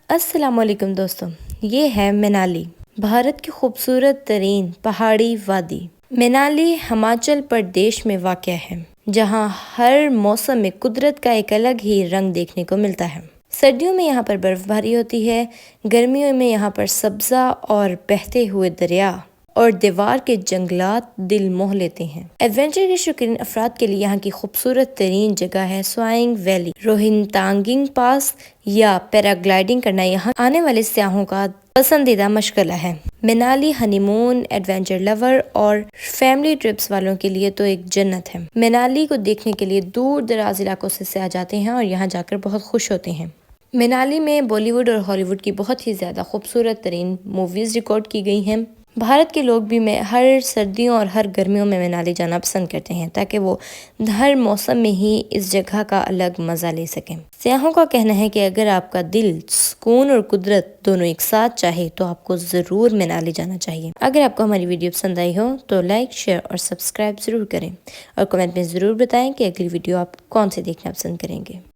السلام علیکم دوستوں، یہ ہے منالی، بھارت کی خوبصورت ترین پہاڑی وادی۔ منالی ہماچل پردیش میں واقع ہے، جہاں ہر موسم میں قدرت کا ایک الگ ہی رنگ دیکھنے کو ملتا ہے۔ سردیوں میں یہاں پر برف باری ہوتی ہے، گرمیوں میں یہاں پر سبزہ اور بہتے ہوئے دریا اور دیوار کے جنگلات دل موہ لیتے ہیں۔ ایڈونچر کے شوقین افراد کے لیے یہاں کی خوبصورت ترین جگہ ہے سوائنگ ویلی۔ روہتانگنگ پاس یا پیراگلائیڈنگ کرنا یہاں آنے والے سیاحوں کا پسندیدہ مشغلہ ہے۔ منالی ہنی مون، ایڈونچر لور اور فیملی ٹرپس والوں کے لیے تو ایک جنت ہے۔ منالی کو دیکھنے کے لیے دور دراز علاقوں سے سیاح جاتے ہیں اور یہاں جا کر بہت خوش ہوتے ہیں۔ منالی میں بالی ووڈ اور ہالی ووڈ کی بہت ہی زیادہ خوبصورت ترین موویز ریکارڈ کی گئی ہیں۔ بھارت کے لوگ بھی ہر سردیوں اور ہر گرمیوں میں منالی جانا پسند کرتے ہیں تاکہ وہ ہر موسم میں ہی اس جگہ کا الگ مزہ لے سکیں۔ سیاحوں کا کہنا ہے کہ اگر آپ کا دل سکون اور قدرت دونوں ایک ساتھ چاہے تو آپ کو ضرور منالی جانا چاہیے۔ اگر آپ کو ہماری ویڈیو پسند آئی ہو تو لائک، شیئر اور سبسکرائب ضرور کریں، اور کمنٹ میں ضرور بتائیں کہ اگلی ویڈیو آپ کون سے دیکھنا پسند کریں گے۔